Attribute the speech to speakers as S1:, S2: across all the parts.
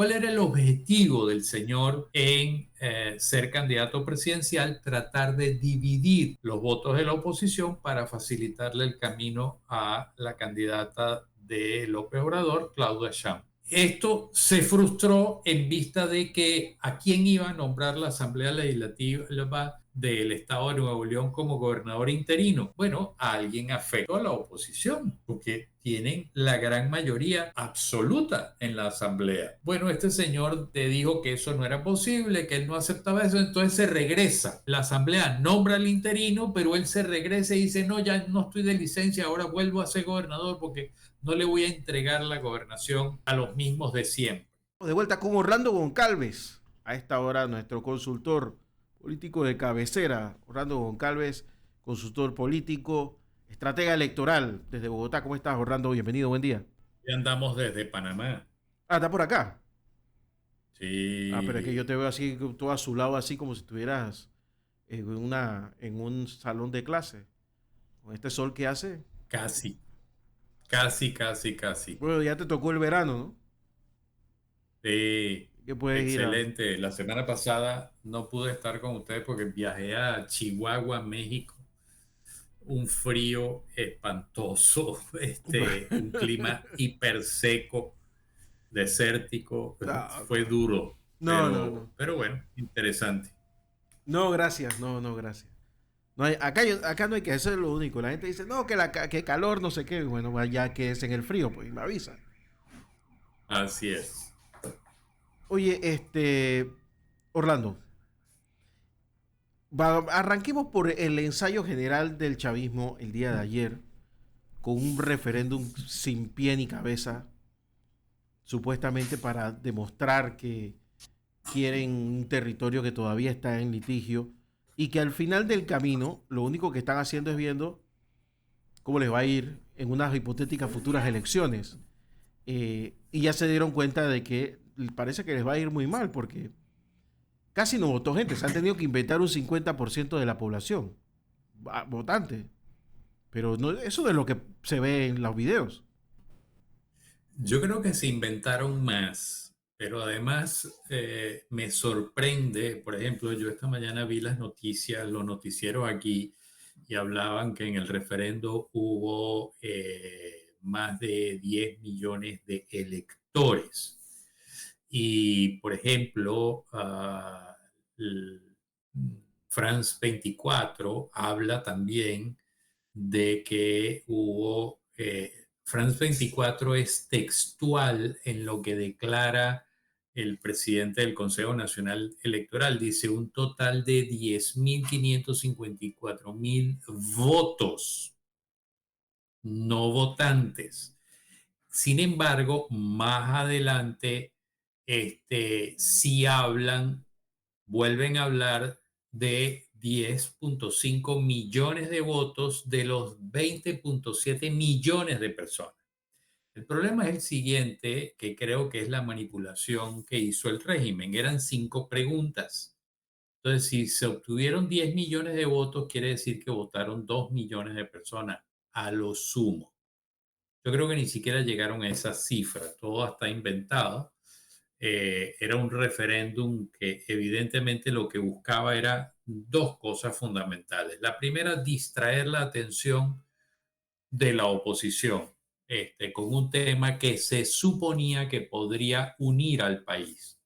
S1: ¿Cuál era el objetivo del señor en ser candidato presidencial? Tratar de dividir los votos de la oposición para facilitarle el camino a la candidata de López Obrador, Claudia Sheinbaum. Esto se frustró en vista de que a quién iba a nombrar la Asamblea Legislativa del Estado de Nuevo León como gobernador interino. Bueno, a alguien afecto a la oposición, porque tienen la gran mayoría absoluta en la Asamblea. Bueno, este señor te dijo que eso no era posible, que él no aceptaba eso, entonces se regresa. La Asamblea nombra al interino, pero él se regresa y dice, no, ya no estoy de licencia, ahora vuelvo a ser gobernador porque no le voy a entregar la gobernación a los mismos de siempre.
S2: De vuelta con Orlando Goncalves. A esta hora nuestro consultor político de cabecera, Orlando Goncalves, consultor político, estratega electoral desde Bogotá. ¿Cómo estás, Orlando? Bienvenido, buen día.
S1: Ya andamos desde Panamá.
S2: Ah, está por acá. Ah, pero es que yo
S1: Sí,
S2: te veo así, todo azulado, así como si estuvieras en un salón de clase. Con este sol que hace.
S1: casi, casi, casi, casi.
S2: Bueno, ya te tocó el verano, ¿no?
S1: Sí,
S2: Que puedes ir a...
S1: excelente. La semana pasada no pude estar con ustedes porque viajé a Chihuahua, México. Un frío espantoso, un clima hiper seco, desértico.
S2: Ah,
S1: Fue duro,
S2: no, no, no.
S1: pero bueno, interesante.
S2: No, gracias, no, no, gracias. No hay, acá, acá no hay que, eso es lo único. La gente dice, no, que calor, no sé qué. Bueno, ya que es en el frío, pues me avisa.
S1: Así es.
S2: Oye, Orlando, arranquemos por el ensayo general del chavismo el día de ayer, con un referéndum sin pie ni cabeza, supuestamente para demostrar que quieren un territorio que todavía está en litigio y que al final del camino lo único que están haciendo es viendo cómo les va a ir en unas hipotéticas futuras elecciones. Y ya se dieron cuenta de que parece que les va a ir muy mal porque casi no votó gente. Se han tenido que inventar un 50% de la población votante. Pero no, eso es lo que se ve en los videos.
S1: Yo creo que se inventaron más, pero además me sorprende, por ejemplo, yo esta mañana vi las noticias, los noticieros aquí, y hablaban que en el referendo hubo más de 10 millones de electores. Y, por ejemplo, France 24 habla también de que hubo, France 24 es textual en lo que declara el presidente del Consejo Nacional Electoral. Dice un total de 10.554.000 votos no votantes. Sin embargo, más adelante, sí hablan, vuelven a hablar de 10.5 millones de votos de los 20.7 millones de personas. El problema es el siguiente, que creo que es la manipulación que hizo el régimen. Eran 5 preguntas. Entonces, si se obtuvieron 10 millones de votos, quiere decir que votaron 2 millones de personas a lo sumo. Yo creo que ni siquiera llegaron a esa cifra, todo está inventado. Era un referéndum que evidentemente lo que buscaba era dos cosas fundamentales. La primera, distraer la atención de la oposición con un tema que se suponía que podría unir al país.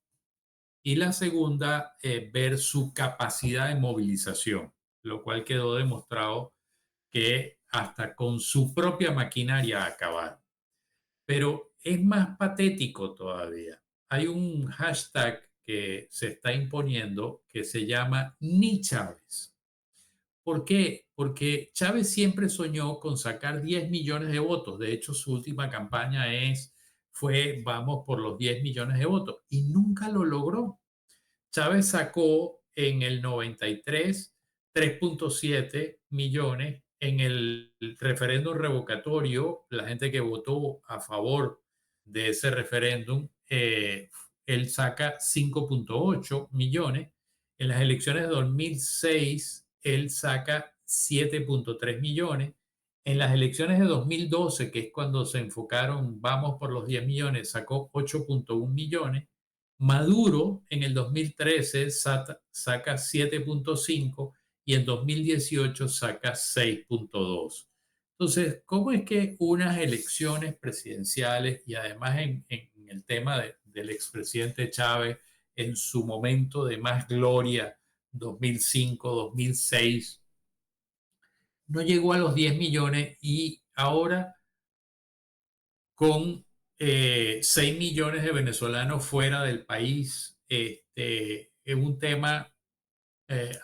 S1: Y la segunda, ver su capacidad de movilización, lo cual quedó demostrado que hasta con su propia maquinaria acabaron. Pero es más patético todavía. Hay un hashtag que se está imponiendo que se llama Ni Chávez. ¿Por qué? Porque Chávez siempre soñó con sacar 10 millones de votos. De hecho, su última campaña fue vamos por los 10 millones de votos y nunca lo logró. Chávez sacó en el 93 3.7 millones. En el referéndum revocatorio, la gente que votó a favor de ese referéndum, él saca 5.8 millones. En las elecciones de 2006, él saca 7.3 millones. En las elecciones de 2012, que es cuando se enfocaron, vamos por los 10 millones, sacó 8.1 millones Maduro en el 2013 saca 7.5 y en 2018 saca 6.2. Entonces, ¿cómo es que unas elecciones presidenciales y además en el tema del expresidente Chávez en su momento de más gloria, 2005, 2006, no llegó a los 10 millones y ahora con 6 millones de venezolanos fuera del país, es un tema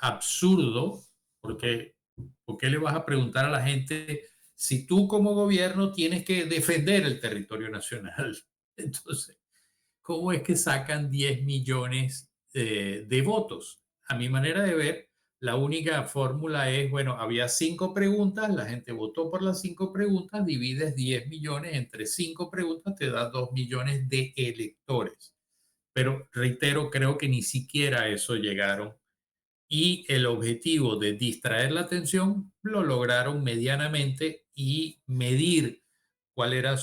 S1: absurdo, porque ¿por qué le vas a preguntar a la gente si tú como gobierno tienes que defender el territorio nacional? Entonces, ¿cómo es que sacan 10 millones de votos? A mi manera de ver, la única fórmula es, bueno, había 5 preguntas, la gente votó por las 5 preguntas, divides 10 millones entre 5 preguntas, te da 2 millones de electores. Pero reitero, creo que ni siquiera a eso llegaron y el objetivo de distraer la atención lo lograron medianamente y medir cuál era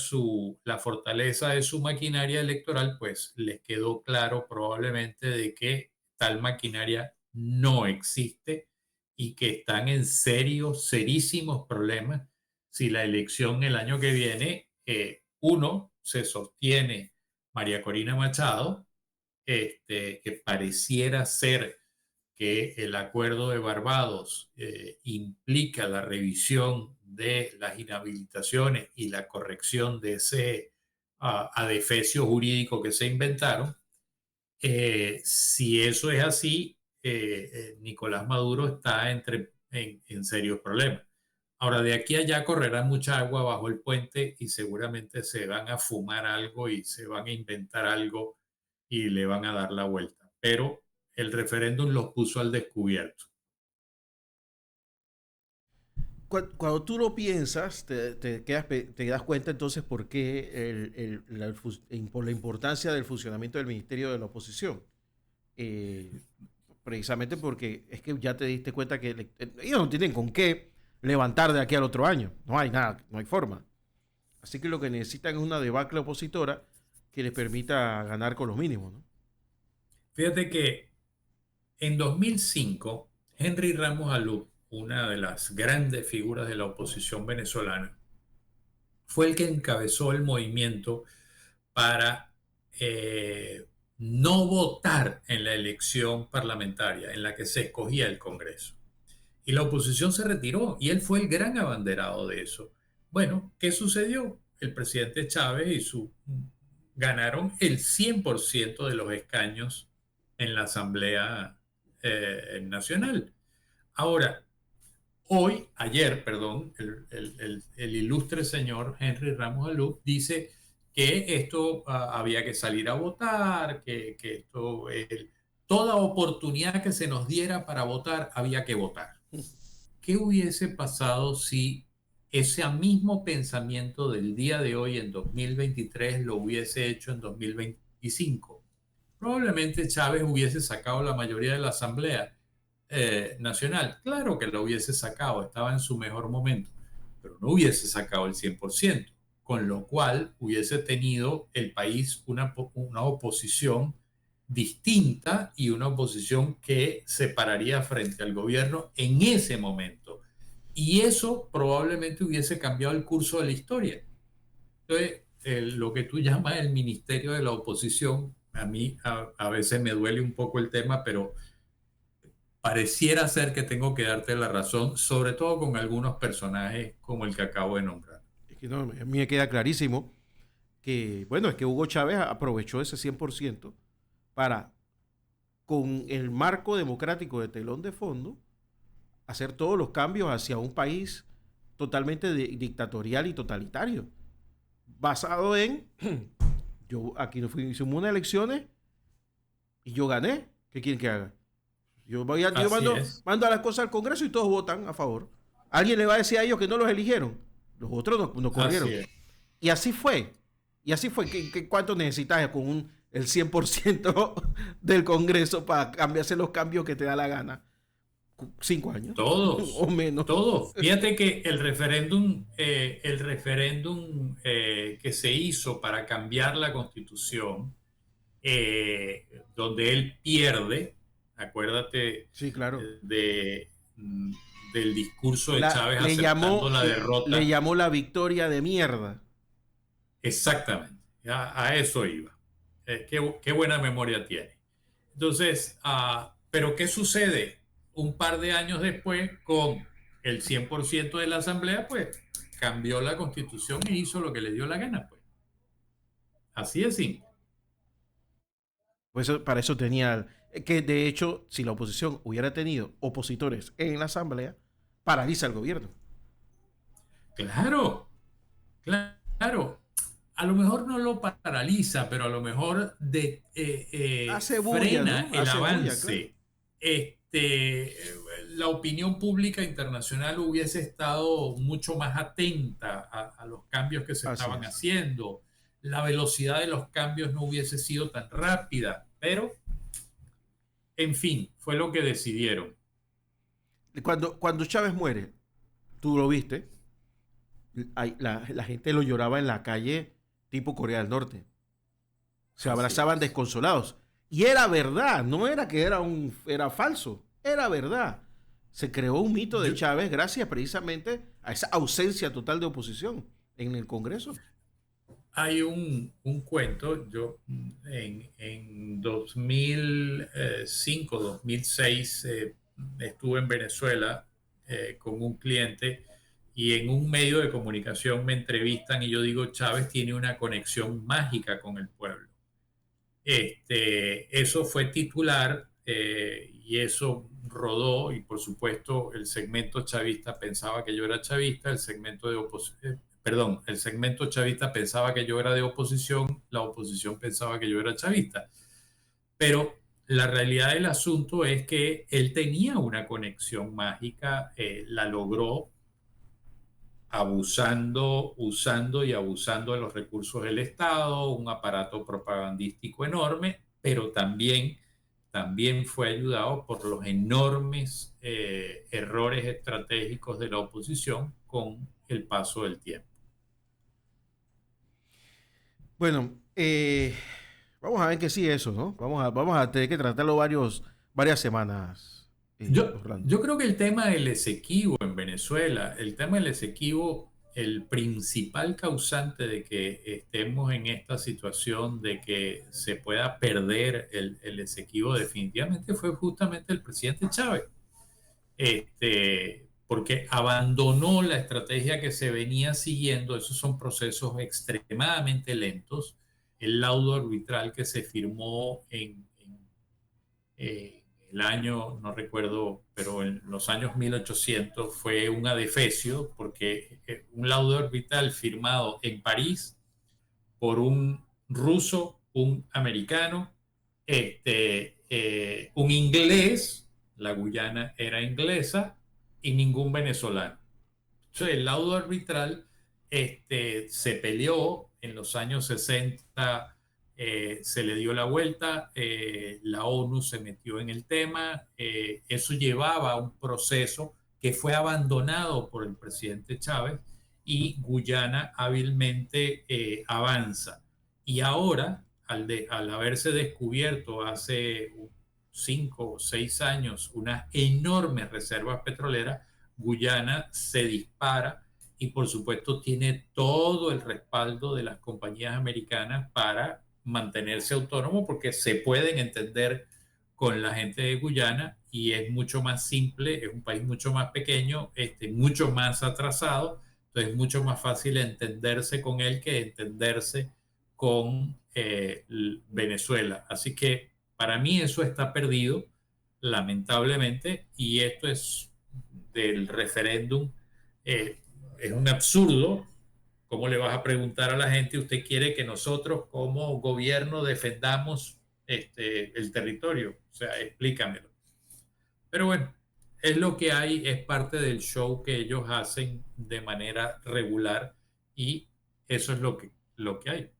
S1: la fortaleza de su maquinaria electoral, pues les quedó claro probablemente de que tal maquinaria no existe y que están en serísimos problemas si la elección el año que viene, uno, se sostiene María Corina Machado, que pareciera ser que el acuerdo de Barbados implica la revisión de las inhabilitaciones y la corrección de ese adefesio jurídico que se inventaron. Si eso es así, Nicolás Maduro está en serios problemas. Ahora, de aquí a allá correrá mucha agua bajo el puente y seguramente se van a fumar algo y se van a inventar algo y le van a dar la vuelta. Pero el referéndum los puso al descubierto.
S2: Cuando tú lo piensas, te das cuenta entonces por qué por la importancia del funcionamiento del Ministerio de la Oposición. Eh, Precisamente porque es que ya te diste cuenta que ellos no tienen con qué levantar de aquí al otro año. No hay nada, no hay forma. Así que lo que necesitan es una debacle opositora que les permita ganar con los mínimos, ¿no?
S1: Fíjate que en 2005, Henry Ramos Alup, una de las grandes figuras de la oposición venezolana, fue el que encabezó el movimiento para no votar en la elección parlamentaria en la que se escogía el Congreso. Y la oposición se retiró y él fue el gran abanderado de eso. Bueno, ¿qué sucedió? El presidente Chávez ganaron el 100% de los escaños en la Asamblea Nacional. Ahora, perdón, el ilustre señor Henry Ramos Alup dice que esto había que salir a votar, que toda oportunidad que se nos diera para votar había que votar. ¿Qué hubiese pasado si ese mismo pensamiento del día de hoy en 2023 lo hubiese hecho en 2025? Probablemente Chávez hubiese sacado la mayoría de la Asamblea Nacional. Claro que lo hubiese sacado, estaba en su mejor momento, pero no hubiese sacado el 100%, con lo cual hubiese tenido el país una oposición distinta y una oposición que se pararía frente al gobierno en ese momento. Y eso probablemente hubiese cambiado el curso de la historia. Entonces, lo que tú llamas el ministerio de la oposición, a mí a veces me duele un poco el tema, pero pareciera ser que tengo que darte la razón, sobre todo con algunos personajes como el que acabo de nombrar.
S2: Es que no, a mí me queda clarísimo que, bueno, es que Hugo Chávez aprovechó ese 100% para, con el marco democrático de telón de fondo, hacer todos los cambios hacia un país totalmente dictatorial y totalitario, basado en, yo aquí no fui, hicimos unas elecciones y yo gané, ¿qué quieren que haga? Yo mando a las cosas al Congreso y todos votan a favor. ¿Alguien le va a decir a ellos que no los eligieron? Los otros no corrieron. Y así fue. Y así fue. ¿Cuánto necesitas con el 100% del Congreso para cambiarse los cambios que te da la gana? 5 años.
S1: Todos.
S2: O menos.
S1: Todos. Fíjate que el referéndum que se hizo para cambiar la Constitución donde él pierde, acuérdate
S2: Sí, claro.
S1: de, del discurso de Chávez
S2: Le
S1: aceptando
S2: llamó,
S1: la
S2: le
S1: derrota.
S2: llamó la victoria de mierda.
S1: Exactamente, a eso iba. Qué buena memoria tiene. Entonces, pero ¿qué sucede? Un par de años después, con el 100% de la Asamblea, pues cambió la Constitución e hizo lo que le dio la gana, pues. Así es simple.
S2: Pues para eso tenía, que de hecho, si la oposición hubiera tenido opositores en la asamblea, paraliza el gobierno.
S1: Claro, claro. A lo mejor no lo paraliza, pero a lo mejor
S2: Hace bulla,
S1: frena
S2: ¿no?
S1: el
S2: Hace bulla, claro.
S1: avance. La opinión pública internacional hubiese estado mucho más atenta a los cambios que se
S2: Así
S1: estaban
S2: es.
S1: haciendo. La velocidad de los cambios no hubiese sido tan rápida, pero en fin, fue lo que decidieron.
S2: Cuando Chávez muere, tú lo viste, la gente lo lloraba en la calle tipo Corea del Norte. Se
S1: Así
S2: abrazaban
S1: es.
S2: desconsolados. Y era verdad, no era que era falso, era verdad. Se creó un mito de
S1: Yo,
S2: Chávez gracias precisamente a esa ausencia total de oposición en el Congreso.
S1: Hay un cuento, yo en 2005, 2006 estuve en Venezuela con un cliente y en un medio de comunicación me entrevistan y yo digo, Chávez tiene una conexión mágica con el pueblo. Eso fue titular y eso rodó y por supuesto el segmento chavista pensaba que yo era chavista, el segmento de oposición, perdón, el segmento chavista pensaba que yo era de oposición, la oposición pensaba que yo era chavista. Pero la realidad del asunto es que él tenía una conexión mágica, la logró abusando, usando y abusando de los recursos del Estado, un aparato propagandístico enorme, pero también fue ayudado por los enormes errores estratégicos de la oposición con el paso del tiempo.
S2: Bueno, vamos a ver que sí eso, ¿no? Vamos a tener que tratarlo varias semanas, Orlando.
S1: Yo creo que el tema del Esequibo en Venezuela, el tema del Esequibo, el principal causante de que estemos en esta situación de que se pueda perder el Esequibo definitivamente fue justamente el presidente Chávez, porque abandonó la estrategia que se venía siguiendo. Esos son procesos extremadamente lentos. El laudo arbitral que se firmó el año, no recuerdo, pero en los años 1800 fue un adefesio, porque un laudo arbitral firmado en París por un ruso, un americano, un inglés, la Guyana era inglesa, y ningún venezolano. Entonces, el laudo arbitral se peleó en los años 60, se le dio la vuelta, la ONU se metió en el tema, eso llevaba a un proceso que fue abandonado por el presidente Chávez y Guyana hábilmente avanza. Y ahora, al haberse descubierto hace 5 o 6 años unas enormes reservas petroleras, Guyana se dispara y por supuesto tiene todo el respaldo de las compañías americanas para mantenerse autónomo porque se pueden entender con la gente de Guyana y es mucho más simple, es un país mucho más pequeño, mucho más atrasado, entonces es mucho más fácil entenderse con él que entenderse con Venezuela. Así que para mí eso está perdido, lamentablemente, y esto es del referéndum. eh, es un absurdo. ¿Cómo le vas a preguntar a la gente, usted quiere que nosotros como gobierno defendamos el territorio? O sea, explícamelo. Pero bueno, es lo que hay, es parte del show que ellos hacen de manera regular y eso es lo que hay.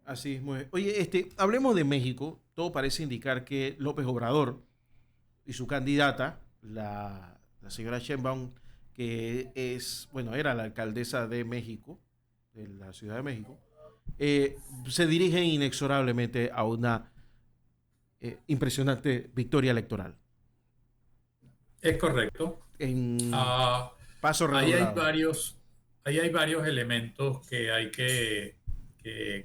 S2: Así es, muy bien. Oye, hablemos de México. Todo parece indicar que López Obrador y su candidata, la señora Sheinbaum, que es, bueno, era la alcaldesa de México, de la Ciudad de México, se dirigen inexorablemente a una impresionante victoria electoral
S1: Es correcto.
S2: en
S1: Ah,
S2: paso
S1: ahí hay
S2: redoblado.
S1: varios, ahí hay varios elementos que hay que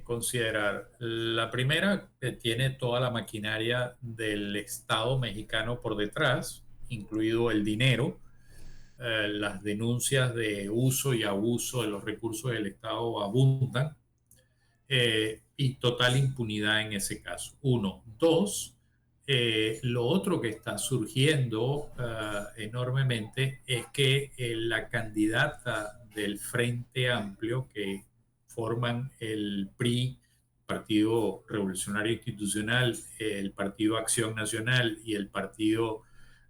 S1: considerar. La primera, que tiene toda la maquinaria del Estado mexicano por detrás, incluido el dinero. Las denuncias de uso y abuso de los recursos del Estado abundan, y total impunidad en ese caso. Uno. Dos, lo otro que está surgiendo enormemente es que la candidata del Frente Amplio, que forman el PRI, Partido Revolucionario Institucional, el Partido Acción Nacional y el Partido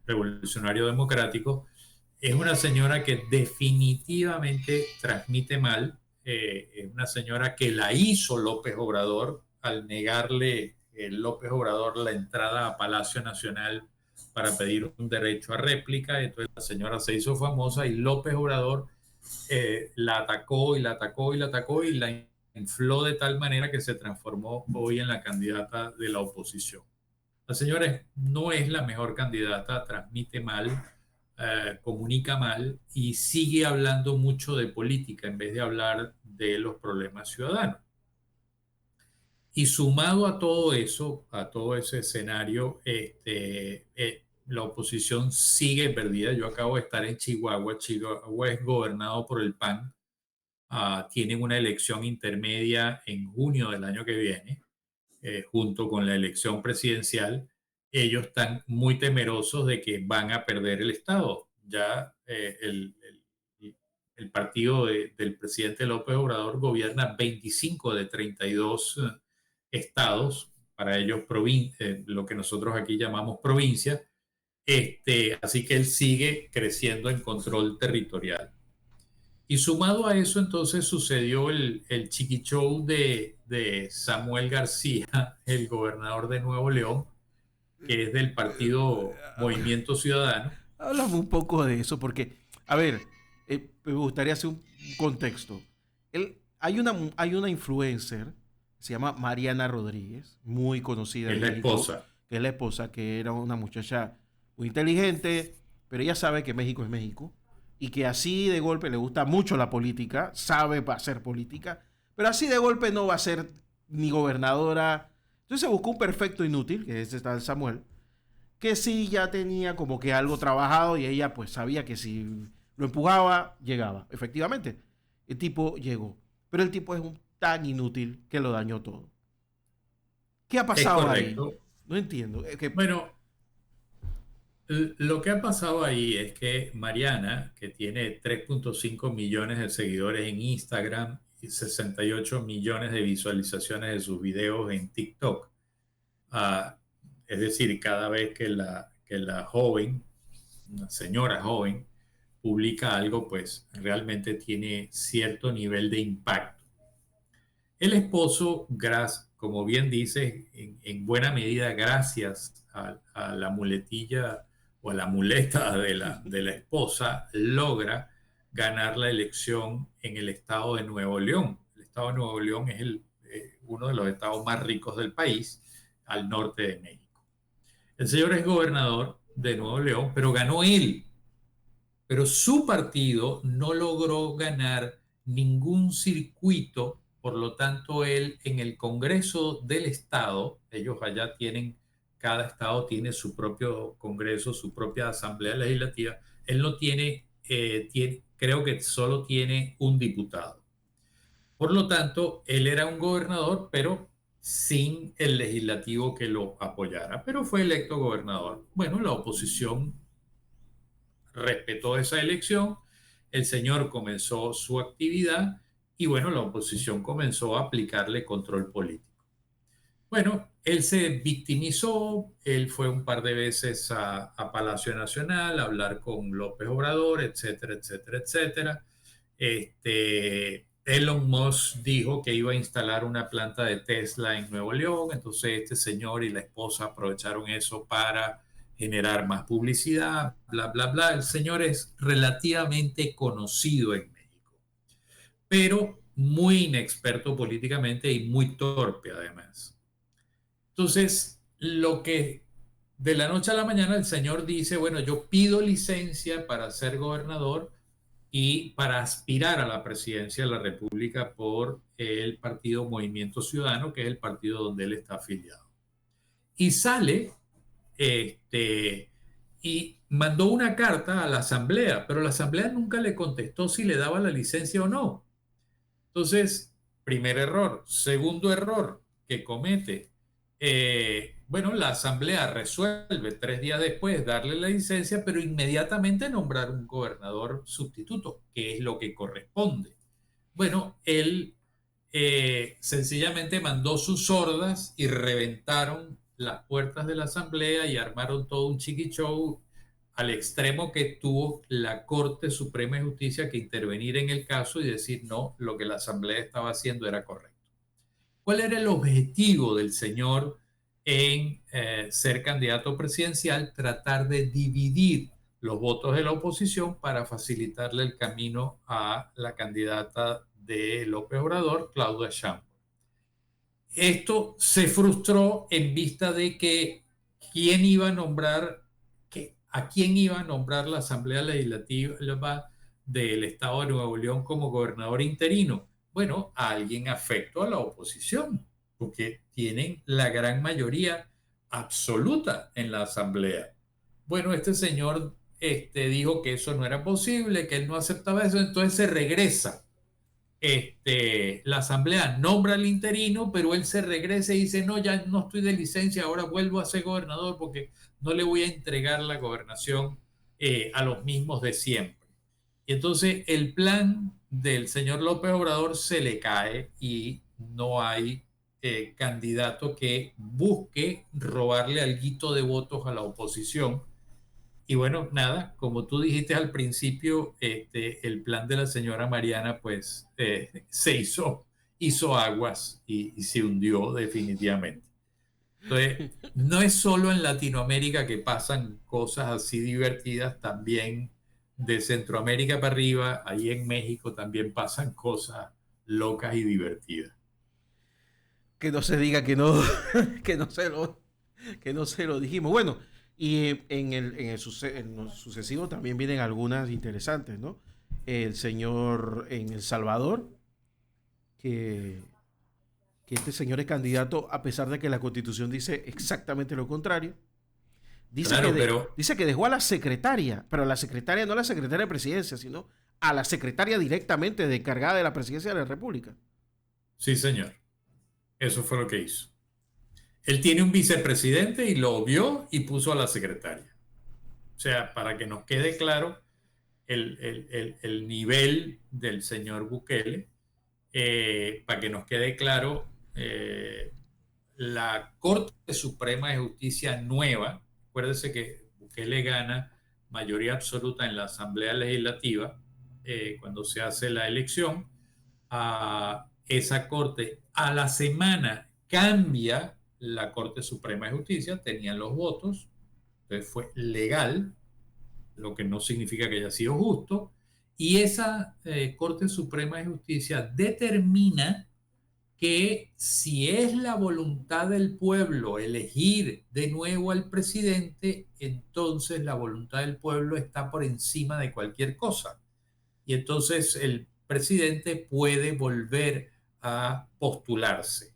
S1: Revolucionario Democrático, es una señora que definitivamente transmite mal. Es una señora que la hizo López Obrador al negarle López Obrador la entrada a Palacio Nacional para pedir un derecho a réplica. Entonces la señora se hizo famosa y López Obrador la atacó y la atacó y la atacó y la infló de tal manera que se transformó hoy en la candidata de la oposición. La señora no es la mejor candidata, transmite mal, comunica mal y sigue hablando mucho de política en vez de hablar de los problemas ciudadanos. Y sumado a todo eso, a todo ese escenario, la oposición sigue perdida. Yo acabo de estar en Chihuahua. Chihuahua es gobernado por el PAN. Tienen una elección intermedia en junio del año que viene, junto con la elección presidencial. Ellos están muy temerosos de que van a perder el Estado. Ya el partido del presidente López Obrador gobierna 25 de 32 estados, para ellos lo que nosotros aquí llamamos provincia. Así que él sigue creciendo en control territorial. Y sumado a eso, entonces sucedió el chiqui show de Samuel García, el gobernador de Nuevo León, que es del partido Movimiento Ciudadano.
S2: Háblame un poco de eso, porque, a ver, me gustaría hacer un contexto. Hay una influencer, se llama Mariana Rodríguez, muy conocida
S1: Es
S2: en
S1: la
S2: México,
S1: esposa.
S2: que es la esposa, que era una muchacha muy inteligente, pero ella sabe que México es México y que así de golpe le gusta mucho la política, sabe hacer política, pero así de golpe no va a ser ni gobernadora. Entonces se buscó un perfecto inútil, que es este tal Samuel, que sí ya tenía como que algo trabajado y ella pues sabía que si lo empujaba, llegaba. Efectivamente, el tipo llegó. Pero el tipo es tan inútil que lo dañó todo. ¿Qué ha
S1: Es
S2: pasado ahí?
S1: correcto.
S2: No entiendo.
S1: Bueno, lo que ha pasado ahí es que Mariana, que tiene 3.5 millones de seguidores en Instagram y 68 millones de visualizaciones de sus videos en TikTok, ah, es decir, cada vez que la joven, una señora joven, publica algo, pues realmente tiene cierto nivel de impacto. El esposo, como bien dice, en buena medida gracias a la muletilla o a la muleta de la esposa, logra ganar la elección en el estado de Nuevo León. El estado de Nuevo León es uno de los estados más ricos del país, al norte de México. El señor es gobernador de Nuevo León, pero ganó él. Pero su partido no logró ganar ningún circuito, por lo tanto él en el Congreso del Estado, ellos allá tienen, cada estado tiene su propio Congreso, su propia Asamblea Legislativa, él no tiene, creo que solo tiene un diputado. Por lo tanto, él era un gobernador, pero sin el legislativo que lo apoyara, pero fue electo gobernador. Bueno, la oposición respetó esa elección, el señor comenzó su actividad y bueno, la oposición comenzó a aplicarle control político. Bueno, él se victimizó, él fue un par de veces a Palacio Nacional a hablar con López Obrador, etcétera, etcétera, etcétera. Elon Musk dijo que iba a instalar una planta de Tesla en Nuevo León, entonces este señor y la esposa aprovecharon eso para generar más publicidad, bla, bla, bla. El señor es relativamente conocido en México, pero muy inexperto políticamente y muy torpe además. Entonces, lo que de la noche a la mañana el señor dice, bueno, yo pido licencia para ser gobernador y para aspirar a la presidencia de la República por el partido Movimiento Ciudadano, que es el partido donde él está afiliado. Y sale y mandó una carta a la asamblea, pero la asamblea nunca le contestó si le daba la licencia o no. Entonces, primer error. Segundo error que comete. Bueno, la asamblea resuelve 3 días después darle la licencia, pero inmediatamente nombrar un gobernador sustituto, que es lo que corresponde. Bueno, él sencillamente mandó sus hordas y reventaron las puertas de la asamblea y armaron todo un chiqui show al extremo que tuvo la Corte Suprema de Justicia que intervenir en el caso y decir no, lo que la asamblea estaba haciendo era correcto. ¿Cuál era el objetivo del señor en ser candidato presidencial? Tratar de dividir los votos de la oposición para facilitarle el camino a la candidata de López Obrador, Claudia Sheinbaum. Esto se frustró en vista de que quién iba a nombrar, a quién iba a nombrar la Asamblea Legislativa del Estado de Nuevo León como gobernador interino. Bueno, a alguien afecto a la oposición, porque tienen la gran mayoría absoluta en la Asamblea. Bueno, este señor dijo que eso no era posible, que él no aceptaba eso, entonces se regresa. La asamblea nombra al interino, pero él se regresa y dice, no, ya no estoy de licencia, ahora vuelvo a ser gobernador porque no le voy a entregar la gobernación a los mismos de siempre. Y entonces el plan del señor López Obrador se le cae y no hay candidato que busque robarle alguito de votos a la oposición. Y bueno, nada, como tú dijiste al principio, el plan de la señora Mariana pues se hizo aguas y se hundió definitivamente. Entonces, no es solo en Latinoamérica que pasan cosas así divertidas, también de Centroamérica para arriba, ahí en México también pasan cosas locas y divertidas.
S2: Que no se diga que no, que no se lo dijimos. Bueno, y en lo sucesivo también vienen algunas interesantes, ¿no? El señor en El Salvador, que, que este señor es candidato a pesar de que la Constitución dice exactamente lo contrario.
S1: Claro, pero
S2: Dice que dejó a la secretaria, pero a la secretaria no a la secretaria de presidencia, sino a la secretaria directamente encargada de la presidencia de la República.
S1: sí, señor, eso fue lo que hizo. Él tiene un vicepresidente y lo vio y puso a la secretaria. O sea, para que nos quede claro el nivel del señor Bukele, para que nos quede claro, la Corte Suprema de Justicia nueva, acuérdense que Bukele gana mayoría absoluta en la Asamblea Legislativa cuando se hace la elección, a esa Corte a la semana cambia la Corte Suprema de Justicia, tenían los votos, entonces fue legal, lo que no significa que haya sido justo, y esa Corte Suprema de Justicia determina que si es la voluntad del pueblo elegir de nuevo al presidente, entonces la voluntad del pueblo está por encima de cualquier cosa. Y entonces el presidente puede volver a postularse.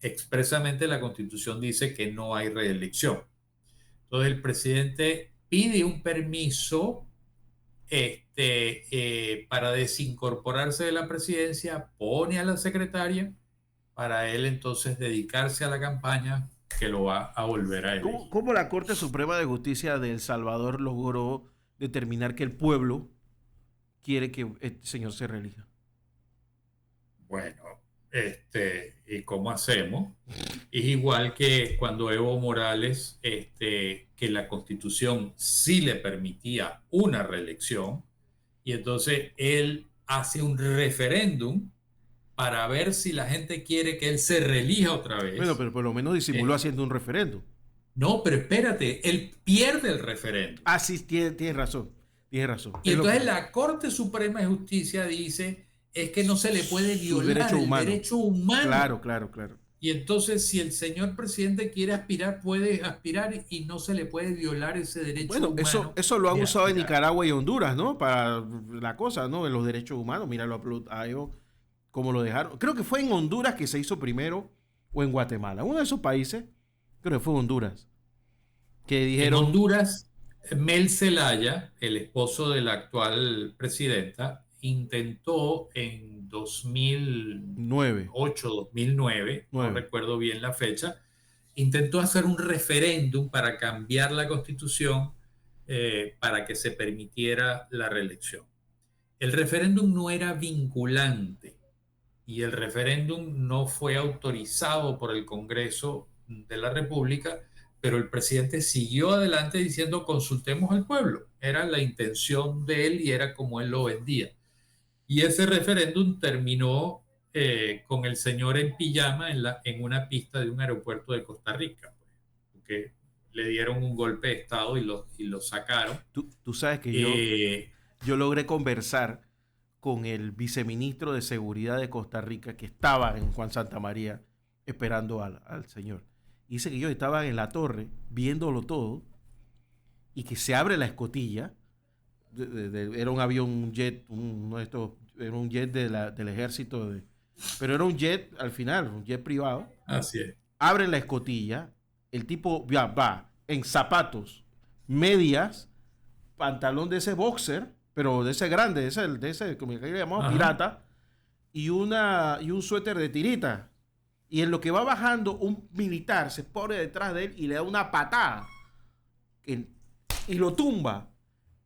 S1: Expresamente la Constitución dice que no hay reelección. Entonces el presidente pide un permiso para desincorporarse de la presidencia, pone a la secretaria para él entonces dedicarse a la campaña que lo va a volver a elegir.
S2: ¿Cómo la Corte Suprema de Justicia de El Salvador logró determinar que el pueblo quiere que este señor se reelija?
S1: Bueno, ¿y cómo hacemos? Es igual que cuando Evo Morales, que la Constitución sí le permitía una reelección, y entonces él hace un referéndum para ver si la gente quiere que él se reelija otra
S2: Bueno,
S1: vez.
S2: pero por lo menos disimuló haciendo un referéndum.
S1: No, pero espérate, él pierde el referéndum.
S2: Sí, tienes razón, tienes razón.
S1: Y entonces la Corte Suprema de Justicia dice, es que no se le puede
S2: sus
S1: violar
S2: derechos
S1: el
S2: humanos.
S1: derecho humano.
S2: Claro, claro, claro.
S1: Y entonces, si el señor presidente quiere aspirar, puede aspirar y no se le puede violar ese derecho
S2: Bueno,
S1: humano
S2: eso lo han
S1: de
S2: usado en
S1: aspirar.
S2: Nicaragua y Honduras, ¿no? Para la cosa, ¿no? En los derechos humanos. Míralo a ellos cómo lo dejaron. Creo que fue en Honduras que se hizo primero, o en Guatemala. Uno de esos países, creo que fue Honduras, que
S1: En
S2: dijeron
S1: Honduras, Mel Zelaya, el esposo de la actual presidenta, intentó en
S2: nueve,
S1: 2008, 2009, no
S2: nueve.
S1: recuerdo bien la fecha, intentó hacer un referéndum para cambiar la constitución para que se permitiera la reelección. El referéndum no era vinculante y el referéndum no fue autorizado por el Congreso de la República, pero el presidente siguió adelante diciendo consultemos al pueblo. Era la intención de él y era como él lo vendía. Y ese referéndum terminó con el señor en pijama en una pista de un aeropuerto de Costa Rica, pues, porque le dieron un golpe de Estado y lo sacaron.
S2: Tú sabes que
S1: Eh,
S2: yo logré conversar con el viceministro de Seguridad de Costa Rica que estaba en Juan Santa María esperando al señor. Dice que yo estaba en la torre viéndolo todo y que se abre la escotilla. Era un avión, un jet, uno de estos, era un jet del ejército, pero era un jet al final, un jet privado.
S1: así es.
S2: Abren la escotilla, el tipo va en zapatos, medias, pantalón de ese boxer, pero de ese grande, de ese como que le llamamos
S1: Ajá.
S2: pirata, y un suéter de tirita. Y en lo que va bajando, un militar se pone detrás de él y le da una patada. Y, y lo tumba.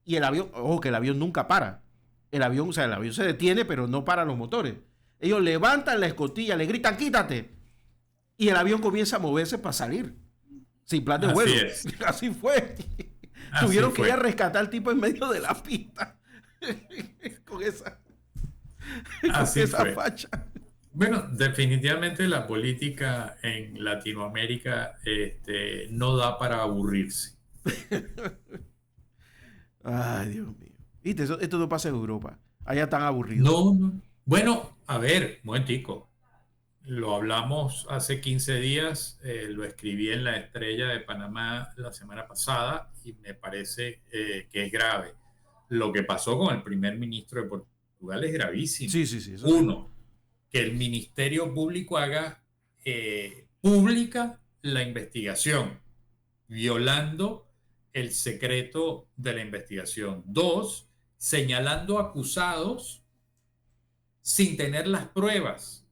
S2: Y el avión, ojo que el avión nunca para. El avión, o sea, el avión se detiene, pero no para los motores. Ellos levantan la escotilla, le gritan, quítate. Y el avión comienza a moverse para salir. Sin plan de
S1: Así
S2: vuelo.
S1: es.
S2: Así fue.
S1: Así
S2: Tuvieron que ir a
S1: fue.
S2: rescatar al tipo en medio de la pista. con esa, con
S1: Así
S2: esa
S1: fue.
S2: facha.
S1: Bueno, definitivamente la política en Latinoamérica no da para aburrirse.
S2: Ay, Dios mío. ¿Viste? Esto no pasa en Europa. Allá están aburridos.
S1: No, no. Bueno, a ver, un momentico. Lo hablamos hace 15 días, lo escribí en La Estrella de Panamá la semana pasada y me parece que es grave. Lo que pasó con el primer ministro de Portugal es gravísimo.
S2: Sí, sí, sí, eso sí.
S1: Uno, que el Ministerio Público haga pública la investigación, violando el secreto de la investigación. Dos, señalando acusados sin tener las pruebas.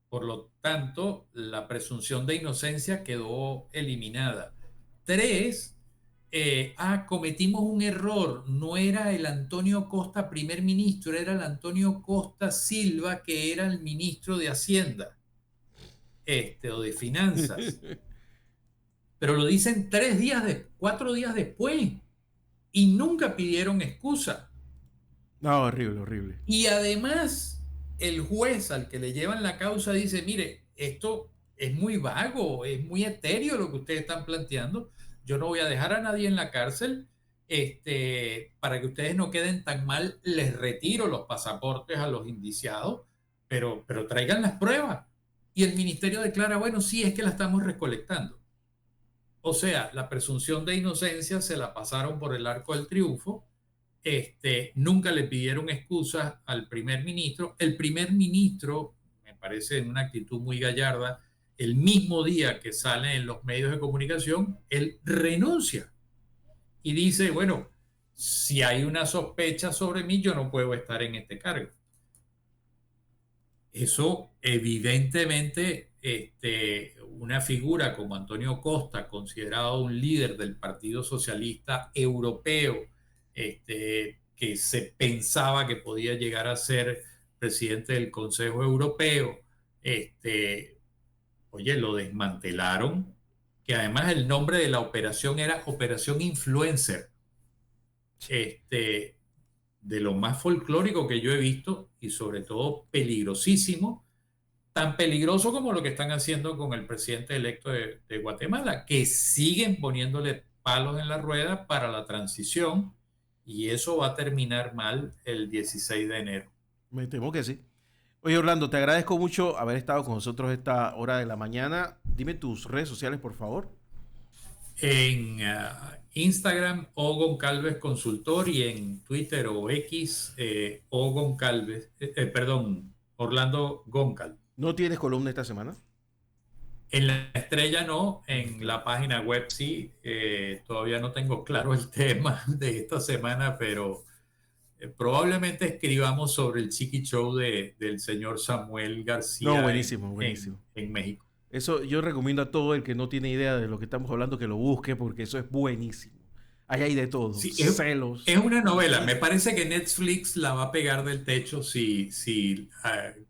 S1: Por lo tanto, la presunción de inocencia quedó eliminada. Tres, cometimos un error. No era el Antonio Costa primer ministro, era el Antonio Costa Silva, que era el ministro de Hacienda, o de Finanzas. Pero lo dicen 4 días después y nunca pidieron excusa.
S2: No, horrible, horrible.
S1: Y además, el juez al que le llevan la causa dice, mire, esto es muy vago, es muy etéreo lo que ustedes están planteando. Yo no voy a dejar a nadie en la cárcel. Para que ustedes no queden tan mal, les retiro los pasaportes a los indiciados, pero traigan las pruebas. Y el ministerio declara, bueno, sí, es que la estamos recolectando. O sea, la presunción de inocencia se la pasaron por el arco del triunfo. Nunca le pidieron excusas al primer ministro. El primer ministro, me parece en una actitud muy gallarda, el mismo día que sale en los medios de comunicación, él renuncia y dice, bueno, si hay una sospecha sobre mí, yo no puedo estar en este cargo. Eso evidentemente, una figura como Antonio Costa, considerado un líder del Partido Socialista Europeo, que se pensaba que podía llegar a ser presidente del Consejo Europeo, oye, lo desmantelaron, que además el nombre de la operación era Operación Influencer, este, de lo más folclórico que yo he visto y sobre todo peligrosísimo, tan peligroso como lo que están haciendo con el presidente electo de Guatemala, que siguen poniéndole palos en la rueda para la transición y eso va a terminar mal el 16 de enero.
S2: Me temo que sí. Oye, Orlando, te agradezco mucho haber estado con nosotros esta hora de la mañana. Dime tus redes sociales, por favor.
S1: En Instagram, O Goncalves Consultor, y en Twitter o X, O Goncalves, perdón, Orlando Goncal.
S2: ¿No tienes columna esta semana?
S1: En La Estrella no, en la página web sí. Todavía no tengo claro el tema de esta semana, pero probablemente escribamos sobre el Chiqui Show del señor Samuel
S2: No,
S1: García
S2: buenísimo, buenísimo.
S1: en México.
S2: Eso yo recomiendo a todo el que no tiene idea de lo que estamos hablando que lo busque porque eso es buenísimo. Ahí hay de todo,
S1: Sí,
S2: celos.
S1: es una novela. Me parece que Netflix la va a pegar del techo si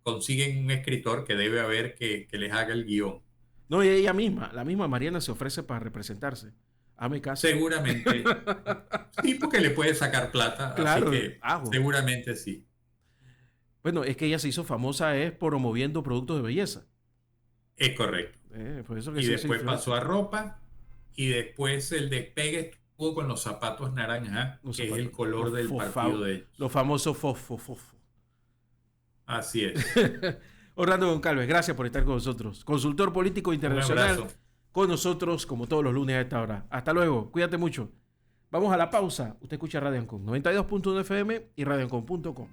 S1: consiguen un escritor que debe haber que les haga el guión.
S2: No, y ella misma, la misma Mariana se ofrece para representarse. Hazme caso.
S1: Seguramente. Sí, porque le puede sacar plata, así
S2: Claro,
S1: que
S2: hago.
S1: seguramente sí.
S2: Bueno, es que ella se hizo famosa es promoviendo productos de belleza.
S1: Es correcto.
S2: Por eso que
S1: Y
S2: se hizo
S1: después
S2: influencer.
S1: pasó a ropa, y después el despegue estuvo con los zapatos naranja,
S2: Los
S1: que es el
S2: zapatos,
S1: color del partido de ellos.
S2: los famosos fofo, fofo.
S1: Así es.
S2: Orlando Goncalves, gracias por estar con nosotros. Consultor político
S1: Un
S2: internacional
S1: abrazo.
S2: con nosotros como todos los lunes a esta hora. Hasta luego, cuídate mucho. Vamos a la pausa. Usted escucha Radio Ancon 92.1 FM y radioancon.com.